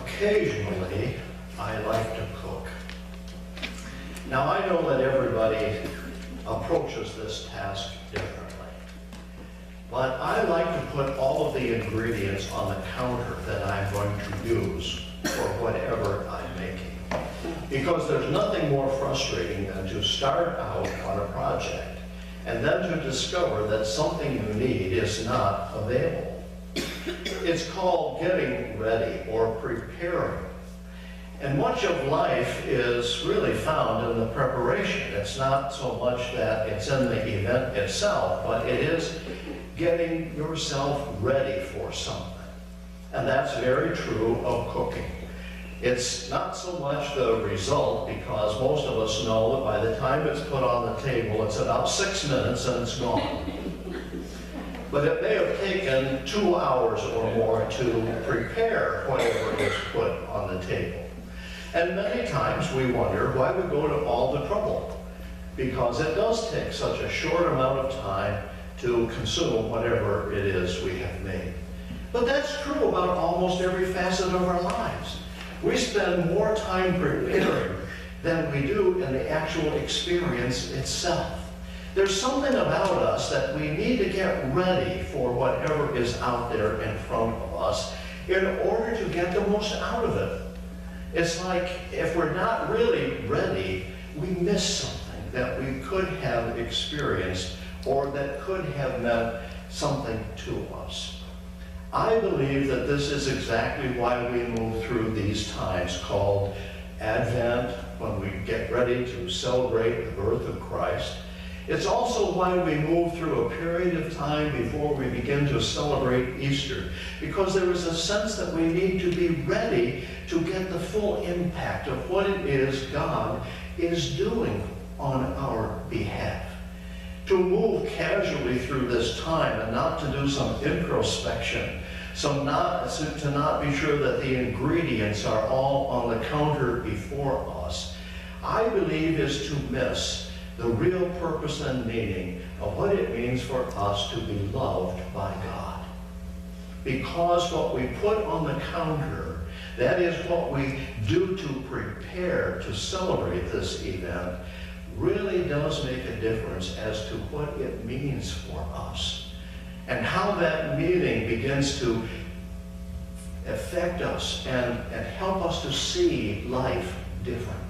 Occasionally, I like to cook. Now, I know that everybody approaches this task differently, but I like to put all of the ingredients on the counter that I'm going to use for whatever I'm making. Because there's nothing more frustrating than to start out on a project and then to discover that something you need is not available. It's called getting ready or preparing. And much of life is really found in the preparation. It's not so much that it's in the event itself, but it is getting yourself ready for something. And that's very true of cooking. It's not so much the result, because most of us know that by the time it's put on the table, it's about 6 minutes and it's gone. But it may have taken 2 hours or more to prepare whatever is put on the table. And many times we wonder why we go to all the trouble, because it does take such a short amount of time to consume whatever it is we have made. But that's true about almost every facet of our lives. We spend more time preparing than we do in the actual experience itself. There's something about us that we need to get ready for whatever is out there in front of us in order to get the most out of it. It's like if we're not really ready, we miss something that we could have experienced or that could have meant something to us. I believe that this is exactly why we move through these times called Advent, when we get ready to celebrate the birth of Christ. It's also why we move through a period of time before we begin to celebrate Easter, because there is a sense that we need to be ready to get the full impact of what it is God is doing on our behalf. To move casually through this time and not to do some introspection, to not be sure that the ingredients are all on the counter before us, I believe is to miss the real purpose and meaning of what it means for us to be loved by God. Because what we put on the counter, that is what we do to prepare to celebrate this event, really does make a difference as to what it means for us and how that meaning begins to affect us and help us to see life differently.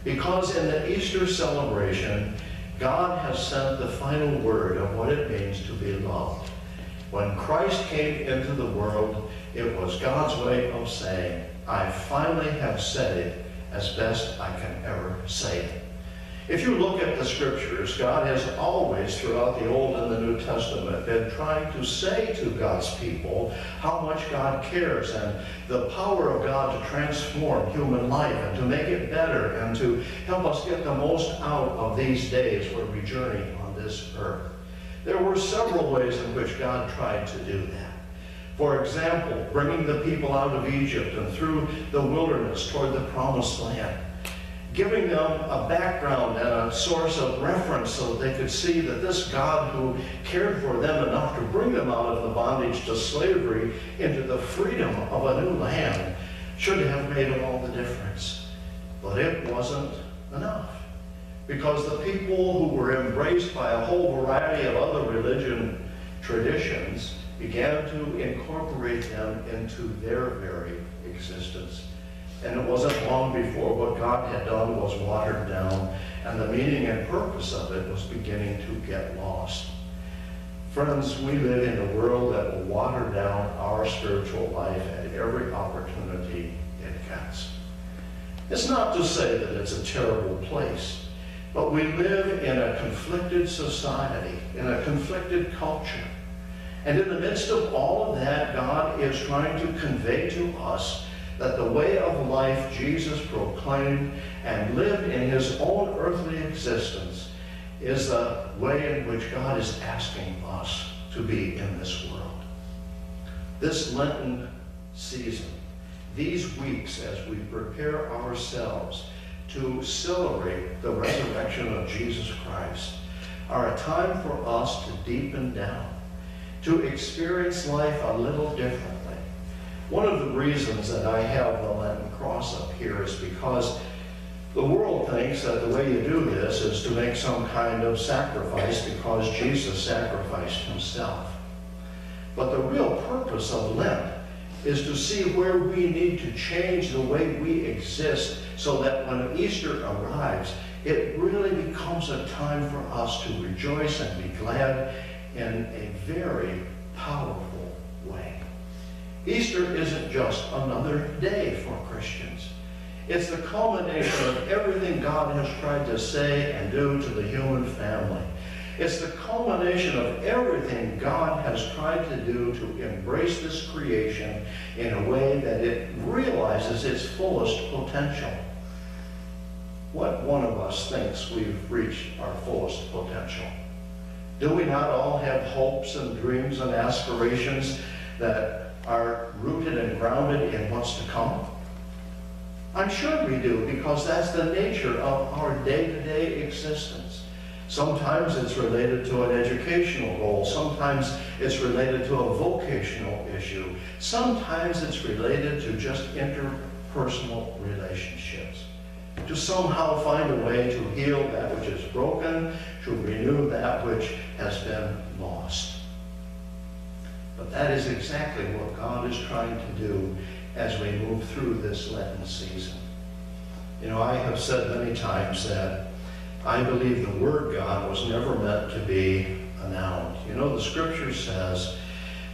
Because in the Easter celebration, God has sent the final word of what it means to be loved. When Christ came into the world, it was God's way of saying, I finally have said it as best I can ever say it. If you look at the scriptures, God has always, throughout the Old and the New Testament, been trying to say to God's people how much God cares and the power of God to transform human life and to make it better and to help us get the most out of these days where we journey on this earth. There were several ways in which God tried to do that. For example, bringing the people out of Egypt and through the wilderness toward the promised land, giving them a background and a source of reference so that they could see that this God who cared for them enough to bring them out of the bondage to slavery into the freedom of a new land should have made all the difference. But it wasn't enough, because the people who were embraced by a whole variety of other religion traditions began to incorporate them into their very existence. And it wasn't long before what God had done was watered down, and the meaning and purpose of it was beginning to get lost. Friends, we live in a world that will water down our spiritual life at every opportunity it gets. It's not to say that it's a terrible place, but we live in a conflicted society, in a conflicted culture. And in the midst of all of that, God is trying to convey to us that the way of life Jesus proclaimed and lived in his own earthly existence is the way in which God is asking us to be in this world. This Lenten season, these weeks as we prepare ourselves to celebrate the resurrection of Jesus Christ, are a time for us to deepen down, to experience life a little differently. One of the reasons that I have the Lenten cross up here is because the world thinks that the way you do this is to make some kind of sacrifice because Jesus sacrificed himself. But the real purpose of Lent is to see where we need to change the way we exist so that when Easter arrives, it really becomes a time for us to rejoice and be glad in a very powerful way. Easter isn't just another day for Christians. It's the culmination of everything God has tried to say and do to the human family. It's the culmination of everything God has tried to do to embrace this creation in a way that it realizes its fullest potential. What one of us thinks we've reached our fullest potential? Do we not all have hopes and dreams and aspirations that are rooted and grounded in what's to come? I'm sure we do, because that's the nature of our day-to-day existence. Sometimes it's related to an educational goal. Sometimes it's related to a vocational issue. Sometimes it's related to just interpersonal relationships. To somehow find a way to heal that which is broken, to renew that which has been lost. But that is exactly what God is trying to do as we move through this Lenten season. You know, I have said many times that I believe the word God was never meant to be a noun. You know, the scripture says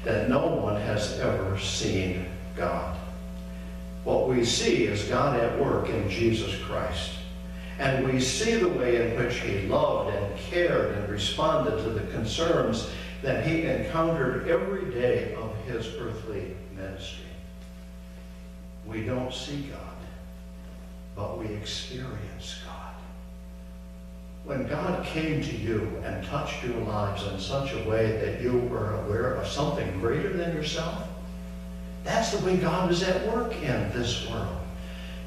that no one has ever seen God. What we see is God at work in Jesus Christ. And we see the way in which he loved and cared and responded to the concerns that he encountered every day of his earthly ministry. We don't see God, but we experience God. When God came to you and touched your lives in such a way that you were aware of something greater than yourself, that's the way God is at work in this world.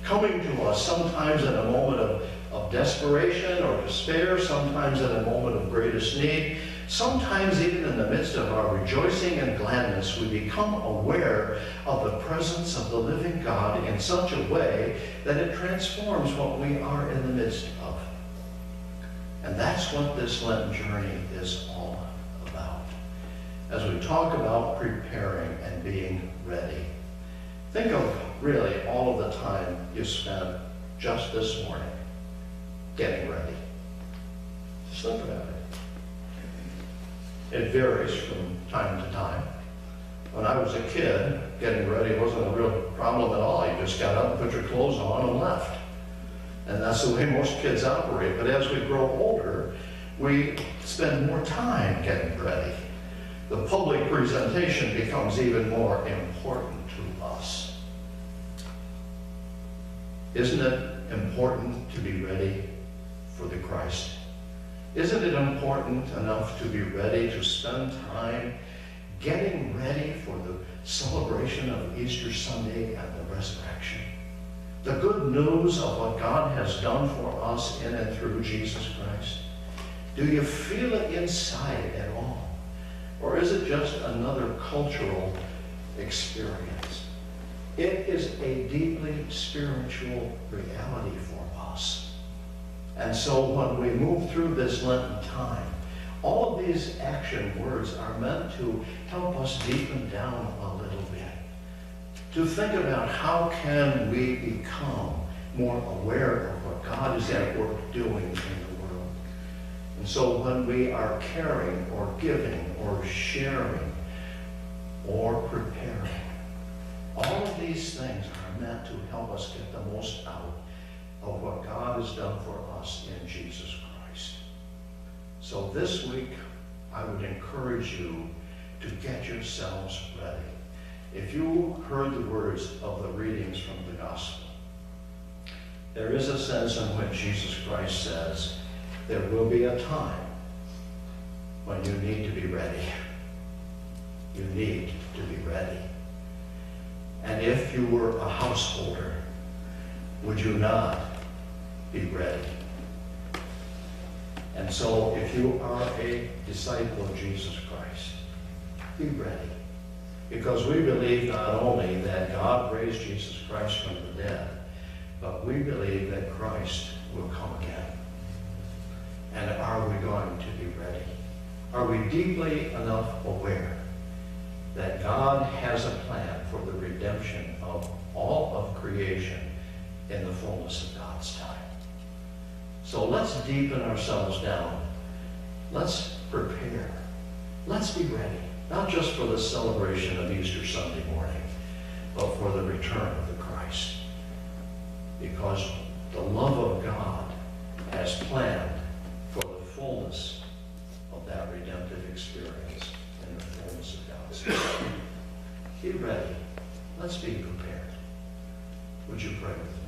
Coming to us sometimes in a moment of desperation or despair, sometimes in a moment of greatest need, sometimes even in the midst of our rejoicing and gladness, we become aware of the presence of the living God in such a way that it transforms what we are in the midst of. And that's what this Lenten journey is all about. As we talk about preparing and being ready, think of really all of the time you spent just this morning getting ready. Just think about it. It varies from time to time. When I was a kid, getting ready wasn't a real problem at all. You just got up and put your clothes on and left. And that's the way most kids operate. But as we grow older, we spend more time getting ready. The public presentation becomes even more important to us. Isn't it important to be ready for the Christ? Isn't it important enough to be ready to spend time getting ready for the celebration of Easter Sunday and the resurrection? The good news of what God has done for us in and through Jesus Christ. Do you feel it inside at all? Or is it just another cultural experience? It is a deeply spiritual reality for us. And so when we move through this Lenten time, all of these action words are meant to help us deepen down a little bit. To think about how can we become more aware of what God is at work doing in the world. And so when we are caring or giving or sharing or preparing, all of these things are meant to help us get the most out of what God has done for us in Jesus Christ. So this week, I would encourage you to get yourselves ready. If you heard the words of the readings from the gospel, there is a sense in which Jesus Christ says, there will be a time when you need to be ready. You need to be ready. And if you were a householder, would you not be ready? And so if you are a disciple of Jesus Christ, be ready. Because we believe not only that God raised Jesus Christ from the dead, but we believe that Christ will come again. And are we going to be ready? Are we deeply enough aware that God has a plan for the redemption of all of creation in the fullness of God's time? So let's deepen ourselves down. Let's prepare. Let's be ready, not just for the celebration of Easter Sunday morning, but for the return of the Christ. Because the love of God has planned for the fullness of that redemptive experience in the fullness of God's time. Be ready. Let's be prepared. Would you pray with me?